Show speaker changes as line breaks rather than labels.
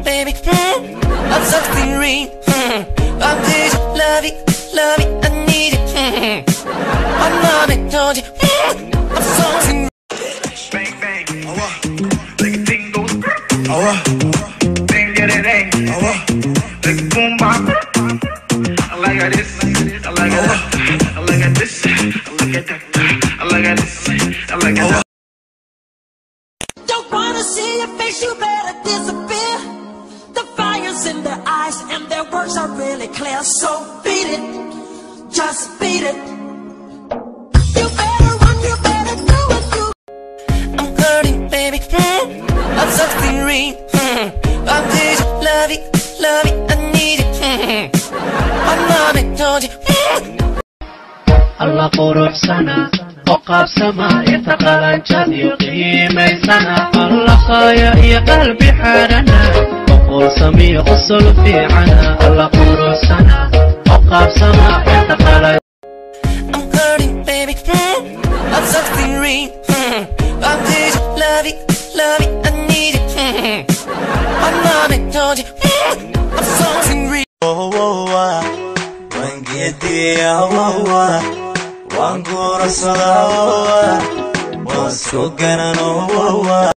baby. I'm something real. I'm this love it, I need it. I'm not it, told you. I'm something real.
Bang bang, like a thing goes. Bang get it dang, like a boom bop. I like it this, I like it that, I like it this, I like it that, I like it this, I like it that.
Don't wanna see your face, you better disappear. The fire's in their eyes and their words are really clear. So beat it, just beat it. You better run, you better do it, you.
I'm hurting, baby. I'm something real. I'm this love it, I need it. I'm not it, told you.
الله قروح سنة وقاب سما يتقلن جدي قيمة سنة الله خايا يا قلبي حارنا وقول سمي غسل في عنا الله قروح سنة وقاب سما يتقلن.
I'm hurting, baby. I'm something real. I'm this love it, I need it. I'm not it, told you. I'm something real.
One